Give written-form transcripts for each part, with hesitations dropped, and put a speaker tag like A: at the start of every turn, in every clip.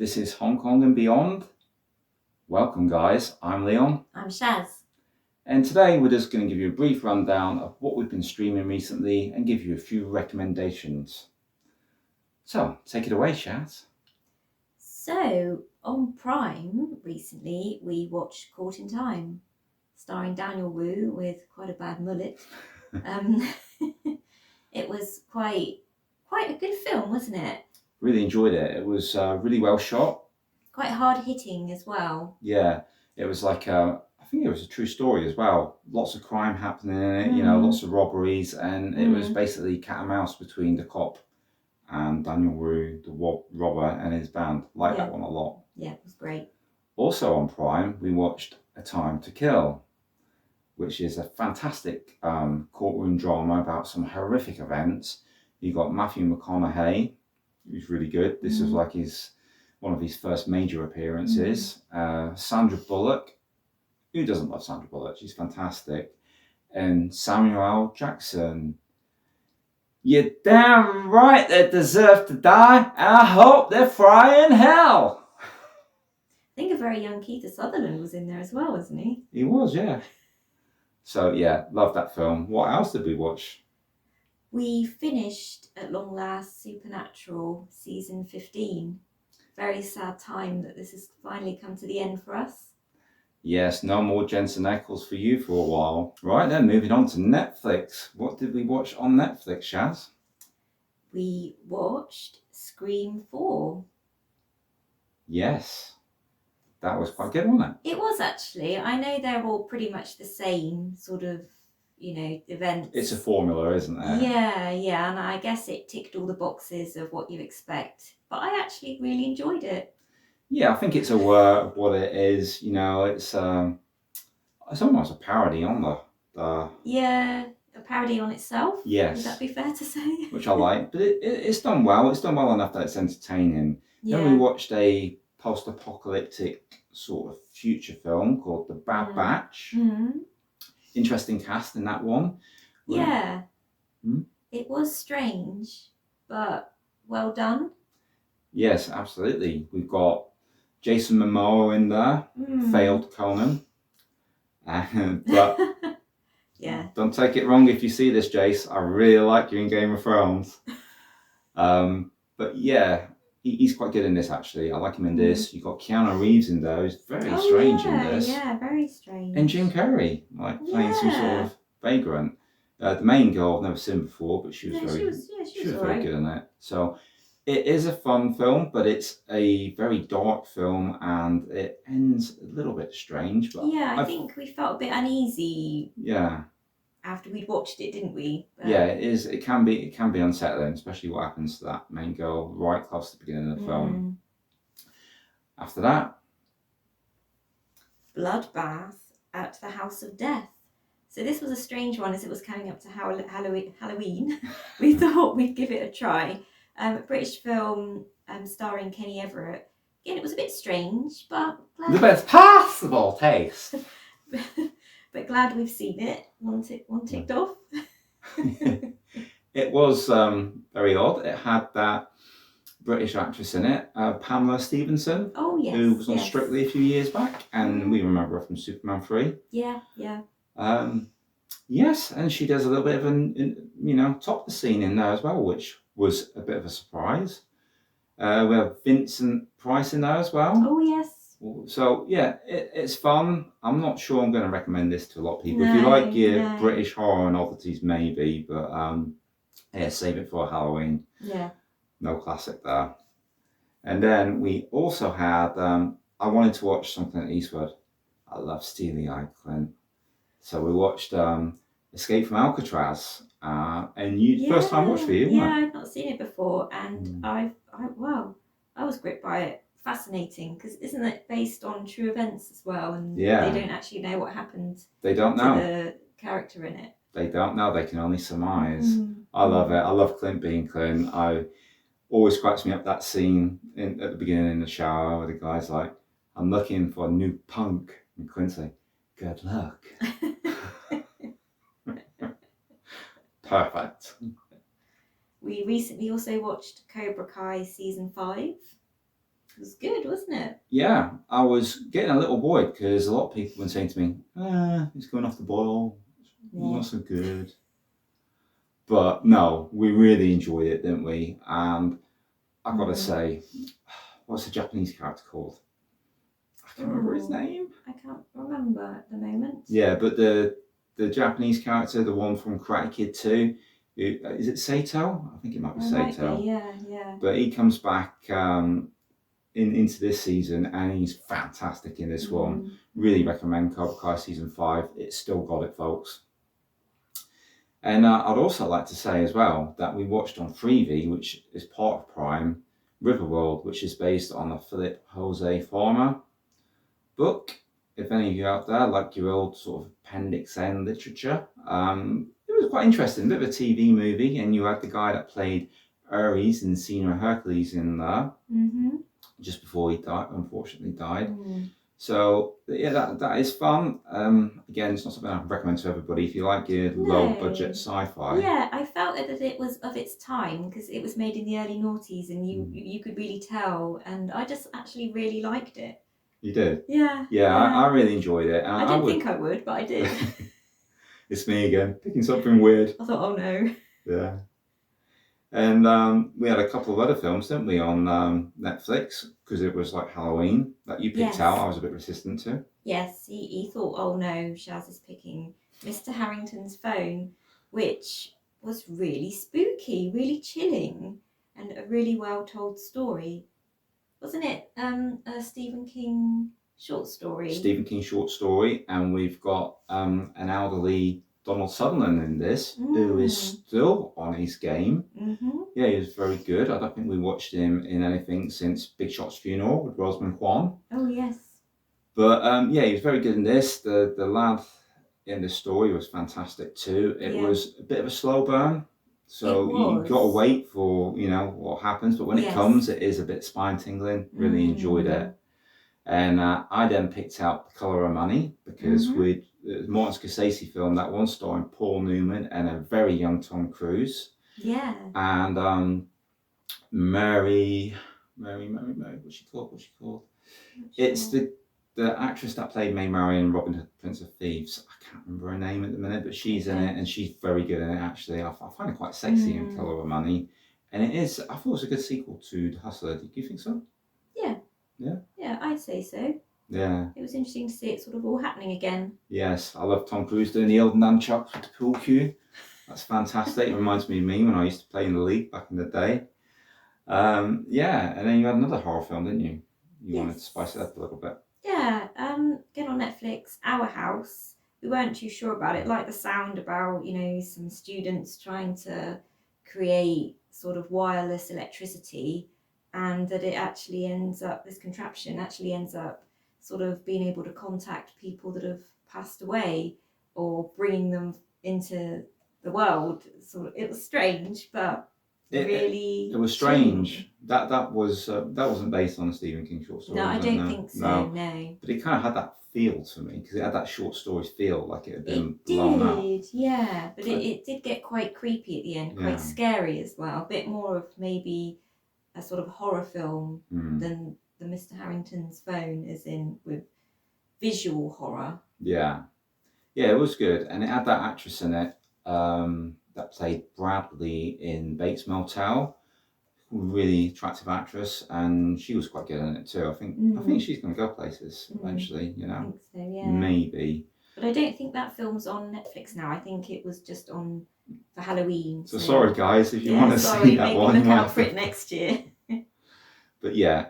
A: This is Hong Kong and Beyond. Welcome, guys. I'm Leon.
B: I'm Shaz.
A: And today we're just going to give you a brief rundown of what we've been streaming recently and give you a few recommendations. So, take it away, Shaz.
B: So, on Prime recently, we watched Caught in Time, starring Daniel Wu with quite a bad mullet. It was quite a good film, wasn't it?
A: Really enjoyed it. It was really well shot.
B: Quite hard hitting as well.
A: Yeah, it was like I think it was a true story as well. Lots of crime happening in it, lots of robberies, and it was basically cat and mouse between the cop and Daniel Wu, the robber, and his band. Like that one a lot.
B: Yeah, it was great.
A: Also on Prime, we watched A Time to Kill, which is a fantastic courtroom drama about some horrific events. You got Matthew McConaughey, who's really good. This is like one of his first major appearances. Sandra Bullock. Who doesn't love Sandra Bullock? She's fantastic. And Samuel L. Jackson. You're damn right they deserve to die, and I hope they're frying hell.
B: I think a very young Keith Sutherland was in there as well, wasn't he?
A: He was, yeah. So, yeah, love that film. What else did we watch?
B: We finished, at long last, Supernatural season 15. Very sad time that this has finally come to the end for us.
A: Yes, no more Jensen Ackles for you for a while. Right then, moving on to Netflix. What did we watch on Netflix, Shaz?
B: We watched Scream 4.
A: Yes. That was quite good, wasn't it?
B: It was actually. I know they're all pretty much the same sort of, events.
A: It's a formula, isn't it?
B: Yeah, and I guess it ticked all the boxes of what you expect. But I actually really enjoyed it.
A: Yeah, I think it's aware of what it is. It's almost a parody on the.
B: Yeah, a parody on itself.
A: Yes.
B: Would that be fair to say?
A: Which I like, but it's done well. It's done well enough that it's entertaining.
B: Yeah.
A: Then we watched a post-apocalyptic sort of future film called The Bad Batch.
B: Mm-hmm.
A: Interesting cast in that one.
B: Yeah. It was strange, but well done.
A: Yes, absolutely. We've got Jason Momoa in there, failed Conan. But
B: yeah.
A: Don't take it wrong if you see this, Jace. I really like you in Game of Thrones. But yeah, he's quite good in this actually. I like him in this. You've got Keanu Reeves in there, who's very strange in this.
B: Yeah, very strange.
A: And Jim Carrey, playing some sort of vagrant. The main girl I've never seen before, but she was very good in it. So it is a fun film, but it's a very dark film, and it ends a little bit strange. But
B: yeah, I think we felt a bit uneasy.
A: Yeah.
B: After we'd watched it, didn't we?
A: But yeah, it is. It can be unsettling, especially what happens to that main girl right close to the beginning of the film. After that,
B: Bloodbath at the House of Death. So this was a strange one as it was coming up to Halloween. We thought we'd give it a try. British film starring Kenny Everett. Again, it was a bit strange, but
A: the best possible taste.
B: But glad we've seen it. One ticked off.
A: It was very odd. It had that British actress in it, Pamela Stephenson.
B: Oh yes.
A: Who was on Strictly a few years back, and we remember her from Superman 3.
B: Yeah.
A: Yes, and she does a little bit of an top the scene in there as well, which was a bit of a surprise. We have Vincent Price in there as well.
B: Oh yes.
A: So yeah, it's fun. I'm not sure I'm going to recommend this to a lot of people. If you like your British horror novelties, maybe, but save it for Halloween.
B: Yeah.
A: No classic there. And then we also had, I wanted to watch something at Eastwood. I love Steely-Eyed Clint. So we watched Escape from Alcatraz. And first time watch for you, wasn't it?
B: Yeah, I've not seen it before, and I was gripped by it. Fascinating, because isn't it based on true events as well? And they don't actually know what happened.
A: They don't know.
B: To the character in it.
A: They don't know. They can only surmise. I love it. I love Clint being Clint. I always cracks me up that scene at the beginning in the shower where the guy's like, "I'm looking for a new punk," and Clint's like, "Good luck." Perfect.
B: We recently also watched Cobra Kai season 5. It was good, wasn't it?
A: Yeah, I was getting a little worried because a lot of people were saying to me, it's going off the boil, not so good. But no, we really enjoyed it, didn't we? And I've got to say, what's the Japanese character called? I can't remember his name.
B: I can't remember at the moment.
A: Yeah, but the Japanese character, the one from Karate Kid 2, is it Sato? I think it might be Sato.
B: Might be, yeah.
A: But he comes back into this season and he's fantastic in this one. Really recommend Cobra Kai Season 5. It's still got it, folks. And I'd also like to say as well that we watched on Freevee, which is part of Prime, Riverworld, which is based on a Philip Jose Farmer book. If any of you out there like your old sort of Appendix N literature, it was quite interesting. A bit of a TV movie, and you had the guy that played Ares in Xena Hercules in there just before he unfortunately died. So yeah, that is fun. Again, it's not something I can recommend to everybody if you like your low budget sci-fi.
B: Yeah, I felt that it was of its time because it was made in the early noughties, and you could really tell. And I just actually really liked it.
A: You did?
B: Yeah.
A: Yeah, I really enjoyed it. And
B: I didn't think I would, but I did.
A: It's me again, picking something weird.
B: I thought, oh no.
A: Yeah. And we had a couple of other films, didn't we, on Netflix, because it was like Halloween that you picked out. I was a bit resistant to.
B: Yes, he thought, oh no, Shaz is picking Mr. Harrington's Phone, which was really spooky, really chilling, and a really well told story. Wasn't it a Stephen King short story?
A: Stephen King short story, and we've got an elderly Donald Sutherland in this, who is still on his game. Yeah, he was very good. I don't think we watched him in anything since Big Shot's Funeral with Rosamund Kwan.
B: Oh, yes.
A: But yeah, he was very good in this. The lad in the story was fantastic too. It was a bit of a slow burn. So you've got to wait for, what happens. But when it comes, it is a bit spine tingling. Really enjoyed it. And I then picked out The Colour of Money because with Martin Scorsese film, that one starring Paul Newman and a very young Tom Cruise.
B: Yeah.
A: And Mary, what's she called? It's the actress that played May Marian in Robin Hood, Prince of Thieves. I can't remember her name at the minute, but she's in it and she's very good in it, actually. I find it quite sexy in Colour of Money. And I thought it was a good sequel to The Hustler. Do you think so?
B: Yeah.
A: Yeah?
B: Yeah, I'd say so.
A: Yeah.
B: It was interesting to see it sort of all happening again.
A: Yes, I love Tom Cruise doing the old nunchucks with the pool cue. That's fantastic. It reminds me of me when I used to play in the league back in the day. Yeah, and then you had another horror film, didn't you? You wanted to spice it up a little bit.
B: Yeah, again on Netflix, Our House. We weren't too sure about it. Like the sound about, some students trying to create sort of wireless electricity, and that it actually this contraption actually ends up sort of being able to contact people that have passed away or bringing them into the world. So it was strange, but it
A: was strange. That wasn't based on a Stephen King short story.
B: No, I don't think so. No.
A: But it kind of had that feel to me because it had that short story feel, like it had been blown out.
B: It did, yeah. But it did get quite creepy at the end, quite scary as well. A bit more of maybe a sort of horror film than the Mr. Harrington's Phone, as in with visual horror.
A: Yeah, it was good, and it had that actress in it that played Bradley in Bates Motel. Really attractive actress, and she was quite good in it too. I think she's going to go places eventually.
B: I think so, yeah.
A: Maybe.
B: But I don't think that film's on Netflix now. I think it was just on for Halloween.
A: So sorry, guys, if you want to see that one,
B: maybe look out for it next year.
A: But yeah,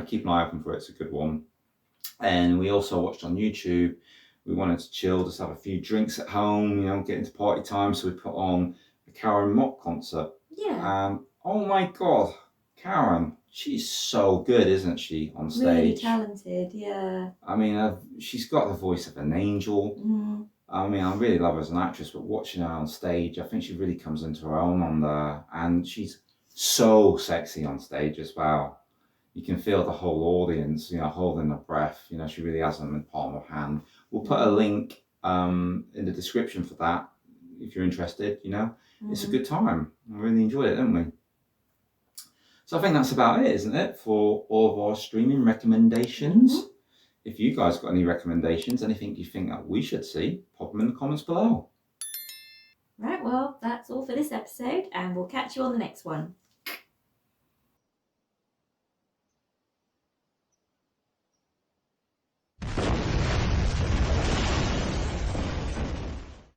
A: keep an eye open for it. It's a good one. And we also watched on YouTube. We wanted to chill, just have a few drinks at home, get into party time. So we put on the Karen Mok Concert.
B: Yeah.
A: Oh my God, Karen, she's so good, isn't she, on stage?
B: Really talented, yeah.
A: I mean, she's got the voice of an angel. I mean, I really love her as an actress, but watching her on stage, I think she really comes into her own on there. And she's so sexy on stage as well. You can feel the whole audience, holding their breath. She really has them in the palm of her hand. We'll put a link in the description for that if you're interested, It's a good time. I really enjoyed it, didn't we? So I think that's about it, isn't it, for all of our streaming recommendations? If you guys got any recommendations, anything you think that we should see, pop them in the comments below.
B: Right, well, that's all for this episode, and we'll catch you on the next one.